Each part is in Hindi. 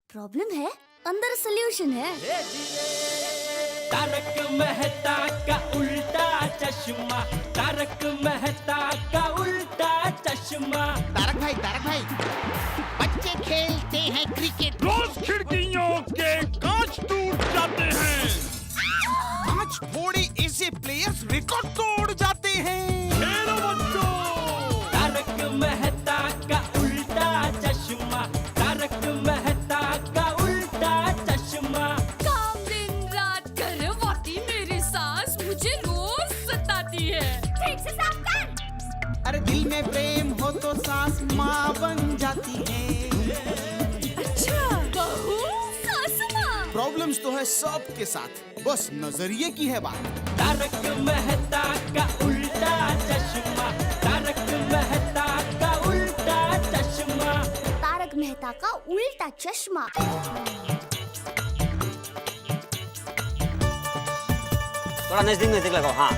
प्रॉब्लम है, अंदर सोल्यूशन है। तारक मेहता का उल्टा चश्मा, तारक मेहता का उल्टा चश्मा। तारक भाई, बच्चे खेलते हैं क्रिकेट, रोज खिड़कियों के कांच टूट जाते हैं, कांच फोड़े ऐसे प्लेयर्स रिकॉर्ड तोड़ जाते हैं। खेलो बच्चों। तारक मेहता का उल्टा चश्मा, तारक मेहता का उल्टा चश्मा। काम दिन रात करवाती मेरी सास मुझे रोज सताती है। ठीक से साफ कर। अरे दिल में प्रेम हो तो सास माँ बन जाती है। अच्छा, बहू सास माँ। प्रॉब्लम्स तो है सबके साथ, बस नजरिए की है बात। तारक मेहता का उल्टा चश्मा, तारक मेहता का उल्टा चश्मा। तारक मेहता का उल्टा चश्मा। थोड़ा नजदीक लगाओ। हाँ,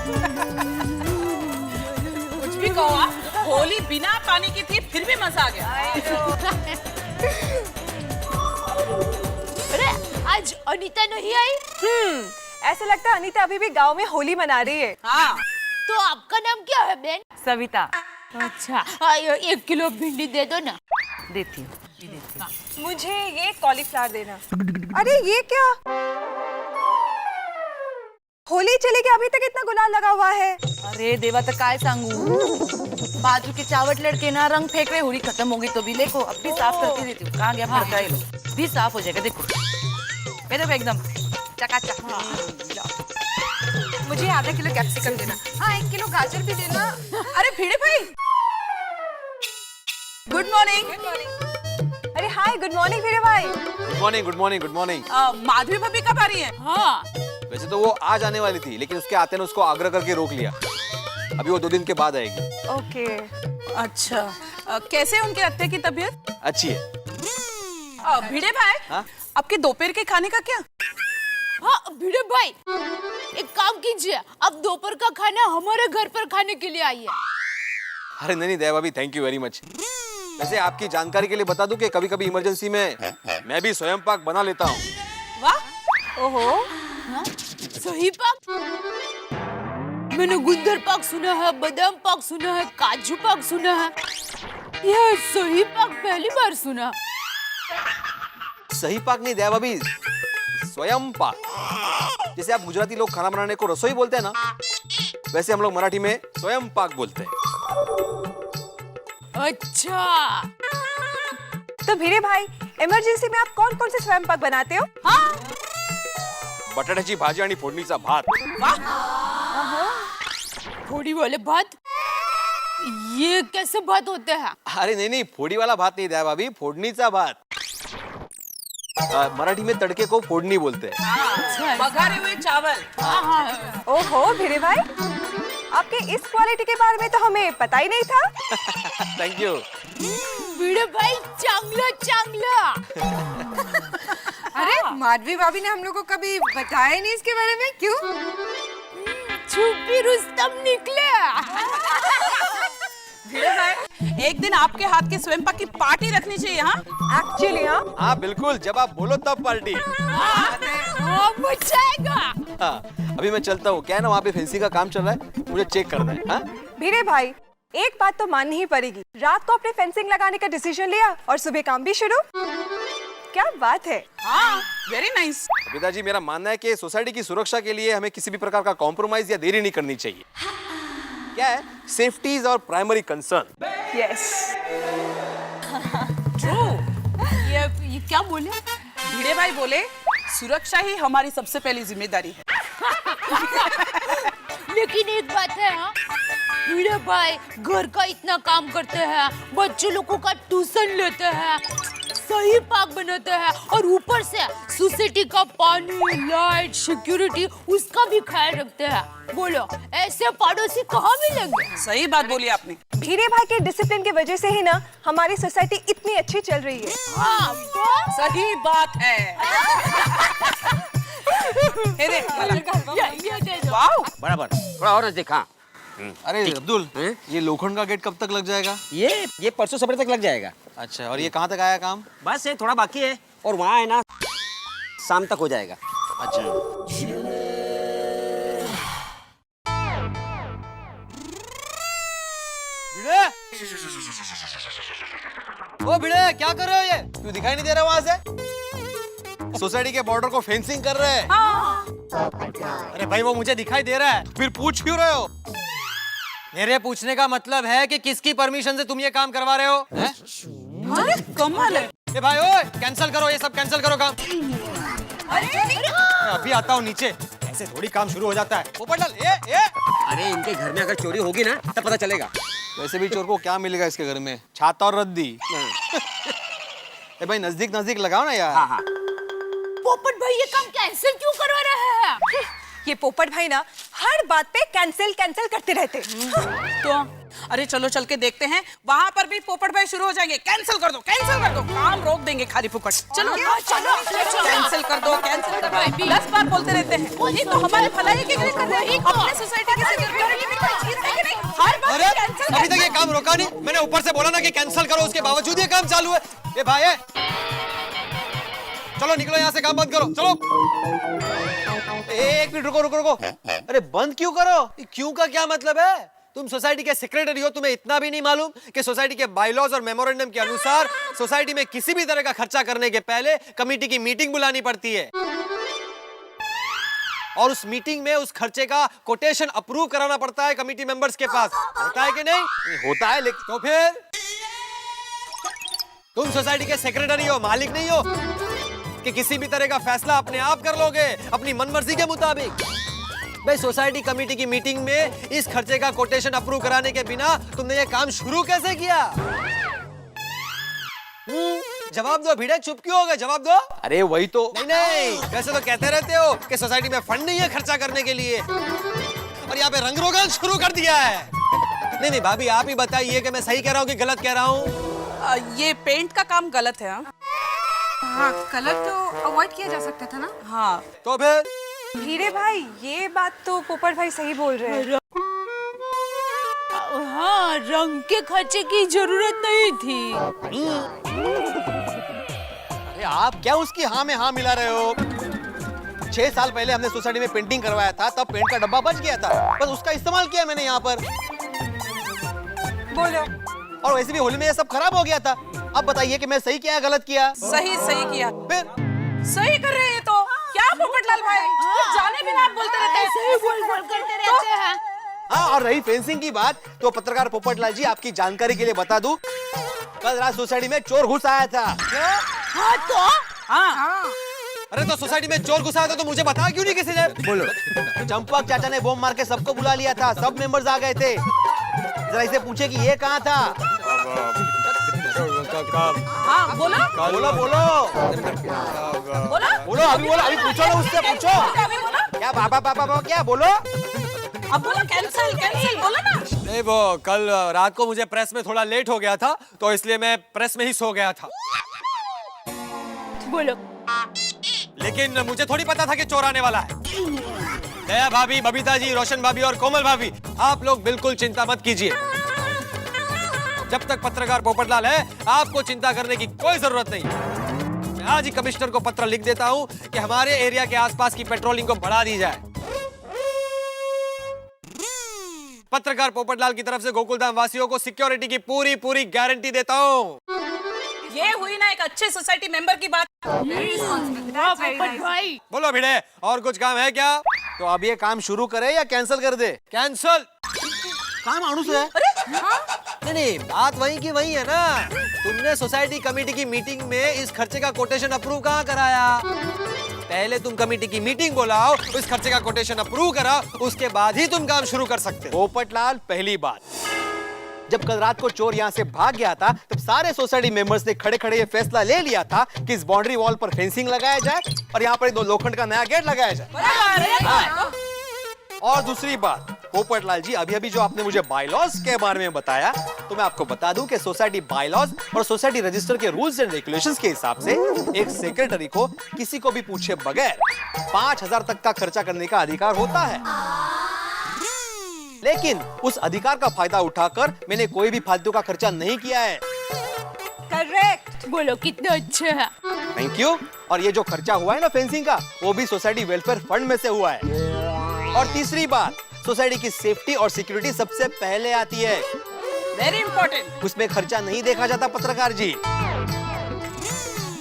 कुछ भी कहो आप, होली बिना पानी की थी फिर भी मजा आ गया। अरे आज अनीता नहीं आई? ऐसा लगता है अनीता अभी भी गांव में होली मना रही है। हाँ, तो आपका नाम क्या है बहन? सविता। अच्छा, 1 किलो भिंडी दे दो ना। देती हूँ। मुझे ये कॉलीफ्लावर देना। अरे ये क्या, होली चली गई, अभी तक इतना गुलाल लगा हुआ है। अरे देवा तो काय सांगू, बाजू के चावट लड़के ना रंग फेंक रहे, होली खत्म हो गई तो भी देखो अब भी साफ करके देती हूँ। कहाँ गया भड़का ये लोग, भी साफ हो जाएगा। देखो ये देखो एकदम चकाचक। मुझे आधा किलो कैप्सिकम देना। हाँ 1 किलो गाजर भी देना। अरे भिड़े भाई, गुड मॉर्निंग। अरे हाय, गुड मॉर्निंग वीरे भाई। Good morning. माधवी भाभी कब आ रही है? हाँ, वैसे तो वो आज आने वाली थी, लेकिन उसके आते ने उसको आग्रह करके रोक लिया। अभी वो 2 दिन के बाद आएगी। ओके। अच्छा, कैसे है उनके अत्ते की तबीयत? अच्छी है। भिड़े भाई, हाँ? आपके दोपहर के खाने का क्या? हाँ भिड़े भाई, एक काम कीजिए, अब दोपहर का खाना हमारे घर पर खाने के लिए आइए। अरे नहीं दया भाभी, थैंक यू वेरी मच। वैसे आपकी जानकारी के लिए बता दूं कि कभी-कभी इमरजेंसी में मैं भी स्वयं पाक बना लेता हूँ। वाह, ओहो, सही पाक? मैंने गुंदर पाक सुना है, बादाम पाक सुना है, काजू पाक सुना है, यह सही पाक पहली बार सुना। सही पाक नहीं दया भाभी, स्वयं पाक। जैसे आप गुजराती लोग खाना बनाने को रसोई बोलते हैं ना, वैसे हम लोग मराठी में स्वयं पाक बोलते हैं। अच्छा, तो वीरे भाई इमरजेंसी में आप कौन कौन से स्वयं पाक बनाते हो? हाँ, बटाट्याची भाजी आणि फोडणीचा भात। थोड़ी वाले भात, ये कैसे भात होते हैं? अरे नहीं, फोड़ी वाला भात नहीं दया भाभी, फोडणीचा भात। मराठी में तड़के को फोड़नी बोलते हैं। बघारे हुए चावल। ओहो वीरे भाई, आपके इस क्वालिटी के बारे में तो हमें पता ही नहीं था। Thank you. भिड़े भाई चांगला चांगला। अरे माधवी भाभी ने हम लोग को कभी बताया ही नहीं इसके बारे में, क्यों? छुपी रुस्तम निकले। भिड़े भाई, एक दिन आपके हाथ के स्वयं पाक की पार्टी रखनी चाहिए। हाँ, एक्चुअली हाँ। हाँ बिल्कुल, जब आप बोलो तब पार्टी। हाँ, मजा आएगा। हाँ, अभी मैं चलता हूँ, क्या है ना वहाँ पे फेंसी का काम चल रहा है, मुझे चेक करना है। हाँ? वीरे भाई, एक बात तो माननी ही पड़ेगी, रात को आपने फेंसिंग लगाने का डिसीजन लिया और सुबह काम भी शुरू। क्या बात है। हाँ, वेरी नाइस। पिताजी, मेरा मानना है कि सोसाइटी की सुरक्षा के लिए हमें किसी भी प्रकार का कॉम्प्रोमाइज या देरी नहीं करनी चाहिए। क्या है, safety is our primary concern. Yes. True. ये क्या बोले? भिड़े भाई बोले, सुरक्षा ही हमारी सबसे पहली जिम्मेदारी है। लेकिन एक बात है, हाँ, भिड़े भाई घर का इतना काम करते हैं, बच्चों लोगों का ट्यूशन लेते हैं, सही पाक बनाते हैं और ऊपर से सोसाइटी का पानी, लाइट, सिक्योरिटी उसका भी ख्याल रखते हैं। बोलो ऐसे पड़ोसी कहाँ मिलेंगे? सही बात बोली आपने। वीरे भाई के डिसिप्लिन की वजह से ही ना हमारी सोसाइटी इतनी अच्छी चल रही है। हाँ, सही बात है। ये देख, ये दे दो। वाओ, बराबर, थोड़ा और नजदीक। हाँ, अरे अब्दुल, ये लोखंड का गेट कब तक लग जाएगा? ये परसों सवेरे तक लग जाएगा। अच्छा, और ये कहाँ तक आया काम? बस ये थोड़ा बाकी है, और वहाँ है ना शाम तक हो जाएगा। ओ भिड़े, क्या कर रहे हो ये? क्यों दिखाई नहीं दे रहा वहां से? सोसाइटी के बॉर्डर को फेंसिंग कर रहे हैं। अरे भाई वो मुझे दिखाई दे रहा है। फिर पूछ क्यों रहे हो? मेरे पूछने का मतलब है कि किसकी परमिशन से तुम ये काम करवा रहे हो? हैं? अरे कमाल है। ए भाई ओए, कैंसिल करो ये सब, कैंसिल करो काम। मैं अभी आता हूँ नीचे। ऐसे थोड़ी काम शुरू हो जाता है। पोपटलाल, ए अरे इनके घर में अगर चोरी होगी ना तब पता चलेगा। वैसे भी चोर को क्या मिलेगा इसके घर में? छाता और रद्दी। ए भाई नजदीक नजदीक लगाओ ना यार। हाँ। पोपट भाई ये काम कैंसिल क्यों करवा रहे हैं? ये पोपट भाई ना हर बात पे कैंसिल कैंसिल करते रहते। तो अरे चलो चल के देखते हैं, वहाँ पर भी पोपट भाई शुरू हो जाएंगे। कैंसिल कर दो, काम रोक देंगे खाली फुकट। चलो चलो कैंसिल कर दो, कैंसिल कर दो। 10 बार बोलते रहते हैं। ये तो हमारे भलाई के लिए कर रहे हैं। अपने सोसाइटी के सिक्योरिटी में कोई चीज है कि नहीं? हर बार अरे कैंसिल अभी तक ये काम रोका नहीं। मैंने ऊपर से बोला ना कि कैंसिल करो, उसके बावजूद ये काम चालू है। ए भाई चलो निकलो यहाँ से, काम बंद करो चलो। एक मिनट रुको। अरे बंद क्यों करो? क्यों का क्या मतलब है? तुम सोसाइटी के सेक्रेटरी हो, तुम्हें इतना भी नहीं मालूम कि सोसाइटी के बायलॉज और मेमोरेंडम के अनुसार सोसाइटी में किसी भी तरह का खर्चा करने के पहले कमेटी की मीटिंग बुलानी पड़ती है और उस मीटिंग में उस खर्चे का कोटेशन अप्रूव कराना पड़ता है कमेटी मेंबर्स के पास। होता है कि नहीं? होता है, लेकिन तो फिर तुम सोसाइटी के सेक्रेटरी हो, मालिक नहीं हो कि किसी भी तरह का फैसला अपने आप कर लोगे अपनी मनमर्जी के मुताबिक। भाई सोसाइटी कमेटी की मीटिंग में इस खर्चे का कोटेशन अप्रूव कराने के बिना तुमने ये काम शुरू कैसे किया? जवाब दो भिड़े, चुप क्यों हो गए? जवाब दो। अरे वही तो। नहीं, वैसे तो कहते रहते हो कि सोसाइटी में फंड नहीं है खर्चा करने के लिए, और यहाँ पे रंग रोगन शुरू कर दिया है। नहीं भाभी, आप ही बताइए कि मैं सही कह रहा हूँ कि गलत कह रहा हूँ। ये पेंट का काम गलत है। हाँ, कलर तो अवॉइड किया जा सकता था ना। हाँ तो फिर हीरे भाई ये बात तो पोपट भाई सही बोल रहे हैं। हाँ, रंग के खर्चे की जरूरत नहीं थी। अरे आप क्या उसकी हाँ में हाँ मिला रहे हो? 6 साल पहले हमने सोसाइटी में पेंटिंग करवाया था, तब पेंट का डब्बा बच गया था, बस उसका इस्तेमाल किया मैंने यहाँ पर। बोलो। और वैसे भी होली में ये सब खराब हो गया था। अब बताइए कि मैं सही किया या गलत किया? सही किया। फिर सही कर रहे हैं। तो क्या पोपटलाल भाई, जाने बिना आप बोलते रहते हैं। सही बोल करते रहते हैं। हाँ, और रही फेंसिंग की बात, तो पत्रकार पोपटलाल जी आपकी जानकारी के लिए बता दूं, कल रात सोसाइटी में चोर घुस आया था। हाँ तो हाँ अरे तो सोसाइटी में चोर घुसा था तो मुझे बताया क्यों नहीं किसी ने? बोलो। चंपक चाचा ने बम मार के सबको बुला लिया था, सब मेंबर्स आ गए थे। जरा इसे पूछे कि ये कहाँ था। हाँ बोलो अभी पूछो ना उससे, पूछो क्या बाबा क्या बोलो। अब बोलो कैंसिल बोलो ना। नहीं, वो कल रात को मुझे प्रेस में थोड़ा लेट हो गया था, तो इसलिए मैं प्रेस में ही सो गया था। बोलो। लेकिन मुझे थोड़ी पता था कि चोर आने वाला है। दया भाभी, बबीता जी, रोशन भाभी और कोमल भाभी, आप लोग बिल्कुल चिंता मत कीजिए। जब तक पत्रकार पोपटलाल है, आपको चिंता करने की कोई जरूरत नहीं। मैं आज ही कमिश्नर को पत्र लिख देता हूं कि हमारे एरिया के आसपास की पेट्रोलिंग को बढ़ा दी जाए। पत्रकार पोपटलाल की तरफ से गोकुलधाम वासियों को सिक्योरिटी की पूरी गारंटी देता हूं। ये हुई ना एक अच्छे सोसाइटी मेंबर की बात। पोपट भाई। बोलो भिड़े, और कुछ काम है क्या? तो अब ये काम शुरू करे या कैंसिल कर दे? कैंसल। काम आणु से है। नहीं, बात वही की वही है ना। तुमने सोसाइटी कमेटी की मीटिंग में इस खर्चे का कोटेशन अप्रूव कहाँ कराया? पहले तुम कमेटी की मीटिंग बुलाओ, इस खर्चे का कोटेशन अप्रूव कराओ, उसके बाद ही तुम काम शुरू कर सकते हो। पोपटलाल, पहली बात, जब कल रात को चोर यहाँ से भाग गया था, तब सारे सोसाइटी मेंबर्स ने खड़े ये फैसला ले लिया था कि इस बाउंड्री वॉल पर फेंसिंग लगाया जाए और यहाँ पर 2 लोखंड का नया गेट लगाया जाए। और दूसरी बात, पोपटलाल जी, अभी जो आपने मुझे बायलॉज के बारे में बताया, तो मैं आपको बता दूं कि सोसाइटी बायलॉज और सोसाइटी रजिस्टर के रूल्स एंड रेगुलेशंस के हिसाब से एक सेक्रेटरी को किसी को भी पूछे बगैर 5000 तक का खर्चा करने का अधिकार होता है। लेकिन उस अधिकार का फायदा उठाकर मैंने कोई भी फालतू का खर्चा नहीं किया है। करेक्ट। बोलो कितने अच्छे हैं। Thank you. और ये जो खर्चा हुआ है ना फेंसिंग का, वो भी सोसाइटी वेलफेयर फंड में से हुआ है। और तीसरी बात, सोसाइटी की सेफ्टी और सिक्योरिटी सबसे पहले आती है। Very important. उसमें खर्चा नहीं देखा जाता पत्रकार जी।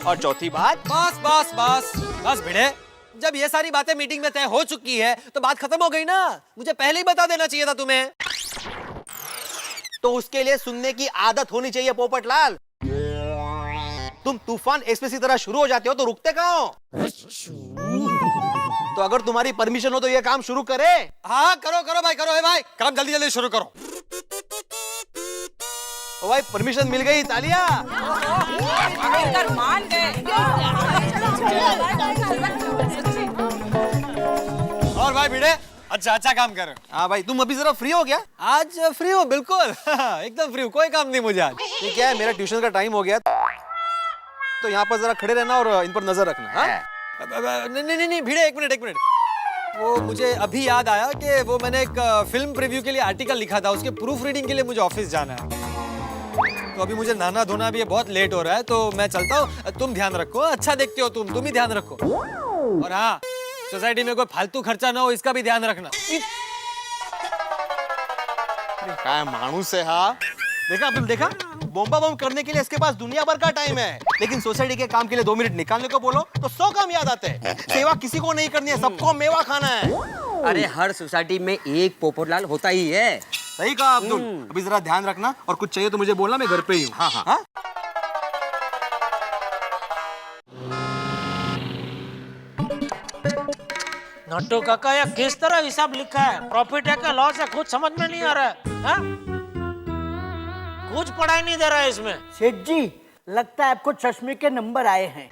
और चौथी बात, बस बस बस बस भिड़े, जब ये सारी बातें मीटिंग में तय हो चुकी है तो बात खत्म हो गई ना। मुझे पहले ही बता देना चाहिए था तुम्हें। तो उसके लिए सुनने की आदत होनी चाहिए पोपटलाल। तुम तूफान एक्सप्रेस की तरह शुरू हो जाते हो तो रुकते कहाँ हो? तो अगर तुम्हारी परमिशन हो तो ये काम शुरू करे। हाँ करो करो भाई, करो है भाई, काम जल्दी जल्दी शुरू करो। तो भाई परमिशन मिल गई, तालियां। कर मान गए। और भाई भिड़े, अच्छा अच्छा काम कर रहे हो। हाँ भाई, तुम अभी जरा फ्री हो गया? आज फ्री हो बिल्कुल। एकदम फ्री हो, कोई काम नहीं मुझे आज। ये क्या है, मेरा ट्यूशन का टाइम हो गया तो यहाँ पर जरा खड़े रहना और इन पर नजर रखना। हाँ? नहीं भिड़े, एक मिनट। वो मुझे अभी याद आया कि वो मैंने एक फिल्म प्रीव्यू के लिए आर्टिकल लिखा था, उसके प्रूफ रीडिंग के लिए मुझे ऑफिस जाना है। तो अभी मुझे नहाना धोना भी है, बहुत लेट हो रहा है, तो मैं चलता हूँ। तुम ध्यान रखो, अच्छा देखते हो तुम ही ध्यान रखो। और हाँ, सोसाइटी में कोई फालतू खर्चा ना हो, इसका भी ध्यान रखना। क्या मानूस है। हाँ देखा अब्दुल, देखा बोम्बा बम करने के लिए इसके पास दुनिया भर का टाइम है, लेकिन सोसाइटी के काम के लिए 2 मिनट निकालने को बोलो तो 100 काम याद आते हैं। सेवा किसी को नहीं करनी है, सबको मेवा खाना है। अरे हर सोसाइटी में एक पोपटलाल होता ही है। सही कहा अब्दुल। अभी जरा ध्यान रखना, और कुछ चाहिए तो मुझे बोलना, मैं घर पे ही हूँ। हाँ हाँ। नट्टू काका, यह किस तरह हिसाब लिखा है? प्रॉफिट है क्या लॉस है? कुछ समझ में नहीं आ रहा है। हा? कुछ पढ़ाई नहीं दे रहा है इसमें। सेठ जी, लगता है आपको चश्मे के नंबर आए हैं।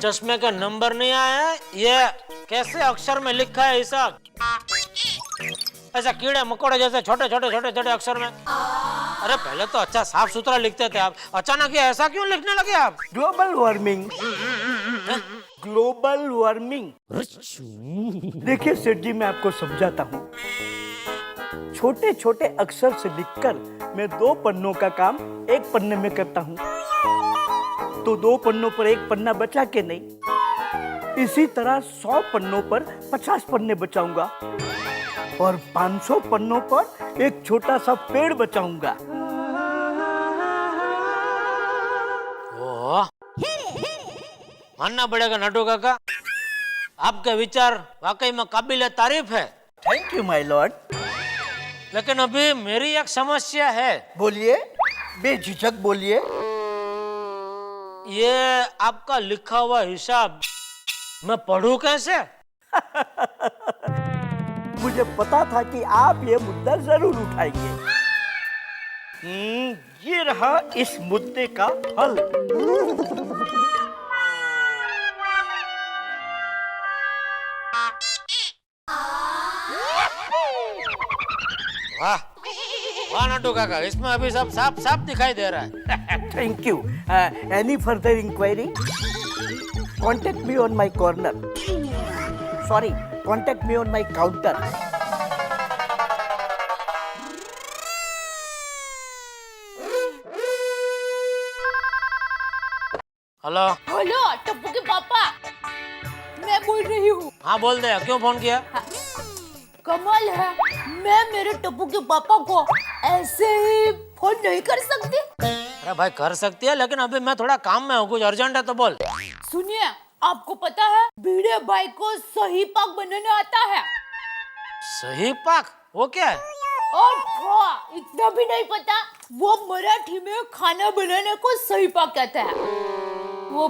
चश्मे का नंबर नहीं आया है, ये कैसे अक्षर में लिखा है हिसाब? ऐसा कीड़े मकोड़े जैसे छोटे छोटे अक्षर में। अरे पहले तो अच्छा साफ सुथरा लिखते थे आप, अचानक ये ऐसा क्यों लिखने लगे आप? Global warming. Global warming. देखिए सेठ जी, मैं आपको समझाता हूँ। छोटे छोटे अक्षर से लिखकर मैं 2 पन्नों का काम 1 पन्ने में करता हूँ, तो 2 पन्नों पर 1 पन्ना बचा के नहीं, इसी तरह 100 पन्नों पर 50 पन्ने बचाऊंगा और 500 पन्नों पर एक छोटा सा पेड़ बचाऊंगा। ओह, मानना पड़ेगा नट्टू काका, आपके विचार वाकई में काबिल तारीफ है। Thank you my Lord. लेकिन अभी मेरी एक समस्या है। बोलिए, बेझिझक बोलिए। ये आपका लिखा हुआ हिसाब मैं पढ़ूं कैसे? मुझे पता था कि आप ये मुद्दा जरूर उठाएंगे। ये रहा इस मुद्दे का हल। वाह वाह नट्टू काका, इसमें अभी सब साफ साफ दिखाई दे रहा है। Thank you. Any further inquiry? Contact me on my corner, sorry, contact me on my counter. Hello hello Tappu के पापा, मैं बोल रही हूँ। हाँ बोल दे, क्यों फोन किया? कमाल है, मैं मेरे टप्पू के पापा को ऐसे ही फोन नहीं कर सकती? अरे भाई कर सकती है, लेकिन अभी मैं थोड़ा काम में हूँ, कुछ अर्जेंट है तो बोल। सुनिए, आपको पता है भिड़े भाई को सही पाक बनाने आता है। सही पाक? वो क्या है? और इतना भी नहीं पता, वो मराठी में खाना बनाने को सही पाक कहते हैं, वो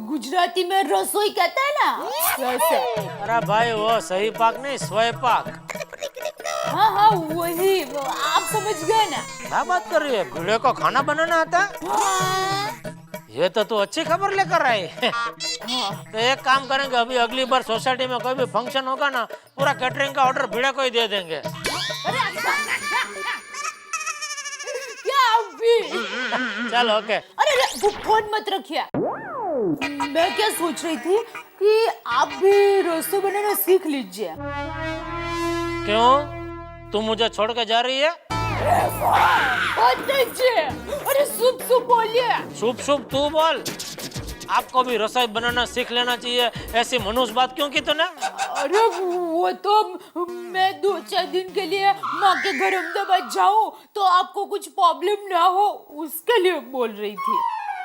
गुजराती में रसोई कहते हैं ना, वैसे। अरे भाई वो सही पाक नहीं, स्वय पाक। हाँ हाँ वही, आप समझ गए ना? क्या बात कर रही है, भिड़े को खाना बनाना आता है? हाँ। ये तो तू अच्छी खबर लेकर आई। तो एक काम करेंगे, अभी अगली बार सोसाइटी में कोई भी फंक्शन होगा ना, पूरा कैटरिंग का ऑर्डर भिड़े को ही दे देंगे। क्या अभी? चल ओके। अरे वो फोन मत रखिए। मैं क्या सोच रही थी कि आप भी रसोई बनाना सीख लीजिए। क्यों, तू मुझे छोड़ के जा रही है? अरे सूप सूप बोलिए। शुभ शुभ तू बोल। आपको भी रसोई बनाना सीख लेना चाहिए, ऐसी मनुष्य बात क्यों की तूने? अरे वो तो मैं 2-4 दिन के लिए माँ के घर अहमदाबाद जाऊँ तो आपको कुछ प्रॉब्लम ना हो, उसके लिए बोल रही थी।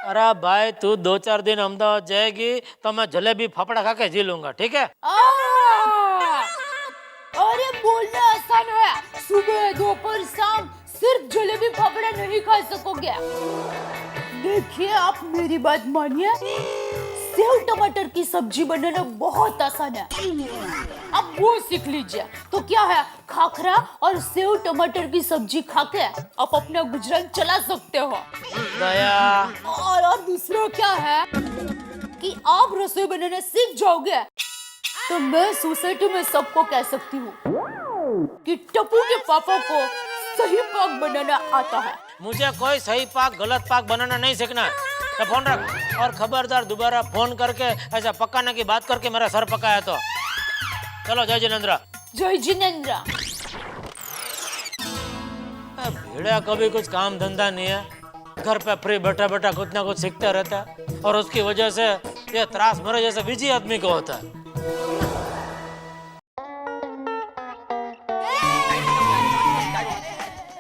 अरे भाई तू 2-4 दिन अहमदाबाद जाएगी तो मैं जलेबी फाफड़ा खा के जी लूंगा, ठीक है? अरे बोलना आसान है, सुबह दोपहर शाम सिर्फ जलेबी फाफड़ा नहीं खा सकोगे। देखिए आप मेरी बात मानिए, सेव टमाटर की सब्जी बनाना बहुत आसान है, अब वो सीख लीजिए। तो क्या है, खाखरा और सेव टमाटर की सब्जी खा के आप अपना गुजरान चला सकते हो। दया। और दूसरा क्या है कि आप रसोई बनाना सीख जाओगे तो मैं सोसाइटी में सबको कह सकती हूँ कि टप्पू के पापा को सही पाक बनाना आता है। मुझे कोई सही पाक गलत पाक बनाना नहीं सीखना है। तो फोन रख और खबरदार दोबारा फोन करके ऐसा पकाने की बात करके मेरा सर पकाया तो। चलो जय जिनेंद्र। जय जिनेंद्र। भेड़िया कभी कुछ काम धंधा नहीं है, घर पे फ्री बैठा बैठा कुछ ना कुछ सीखता रहता है और उसकी वजह से ये त्रास मेरे जैसे बिजी आदमी को होता है।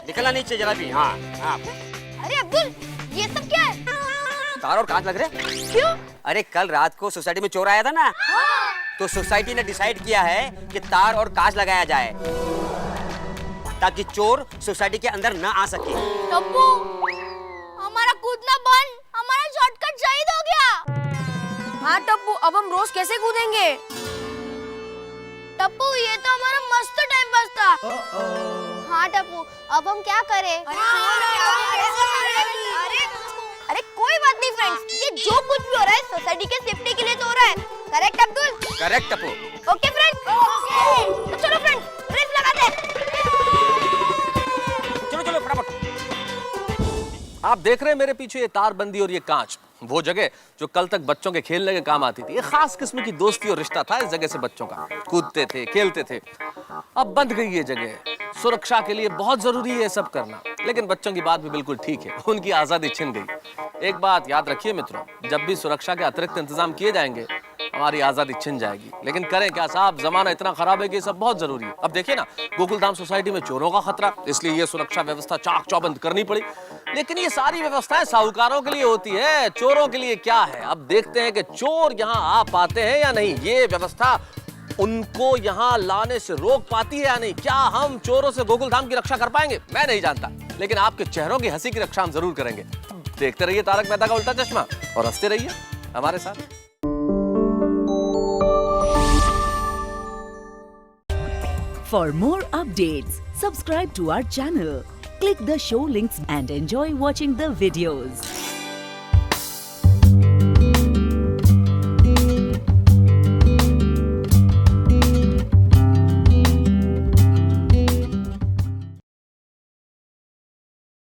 निकलना नीचे जरा भी। हाँ हाँ। अरे अब्दुल, ये सब क्या है? तार और कांच लग रहे। क्यों? अरे कल रात को सोसाइटी में चोर आया था ना, तो सोसाइटी ने डिसाइड किया है कि तार और कांच लगाया जाए ताकि चोर सोसाइटी के अंदर ना आ सके। टप्पू, हमारा कूदना बंद, हमारा शॉर्टकट शहीद हो गया। हाँ टप्पू, अब हम रोज कैसे कूदेंगे? टप्पू, ये तो हमारा मस्त टाइम पास था। हाँ टप्पू, अब हम क्या करें? अरे कोई बात नहीं फ्रेंड्स, ये जो कुछ भी हो रहा है सोसाइटी के सेफ्टी के लिए तो हो रहा है। Correct Abdul? Correct Tappu. Okay friends, तो चलो फ्रेंड्स रेस लगाते हैं। चलो चलो फटाफट। आप देख रहे हैं मेरे पीछे ये तारबंदी और ये कांच, वो जगह जो कल तक बच्चों के खेलने के काम आती थी। ये खास किस्म की दोस्ती और रिश्ता था इस जगह से बच्चों का, कूदते थे खेलते थे। अब बंद गई ये जगह, सुरक्षा के लिए बहुत जरूरी है सब करना, लेकिन बच्चों की बात भी बिल्कुल ठीक है, उनकी आजादी छिन गई। एक बात याद रखिए मित्रों, जब भी सुरक्षा के अतिरिक्त इंतजाम किए जाएंगे हमारी आजादी छिन जाएगी। लेकिन करें क्या साहब, जमाना इतना खराब है कि सब बहुत जरूरी है। अब देखिए ना, गोकुलधाम सोसाइटी में चोरों का खतरा, इसलिए ये सुरक्षा व्यवस्था चाक चौबंद करनी पड़ी। लेकिन ये सारी व्यवस्थाएं साहूकारों के लिए होती है, चोरों के लिए क्या है? अब देखते हैं कि चोर यहाँ आ पाते हैं या नहीं, ये व्यवस्था उनको यहाँ लाने से रोक पाती है या नहीं। क्या हम चोरों से गोकुलधाम की रक्षा कर पाएंगे? मैं नहीं जानता, लेकिन आपके चेहरों की हंसी की रक्षा हम जरूर करेंगे। देखते रहिए तारक मेहता का उल्टा चश्मा और हंसते रहिए हमारे साथ। For more updates, subscribe to our channel, click the show links and enjoy watching the videos.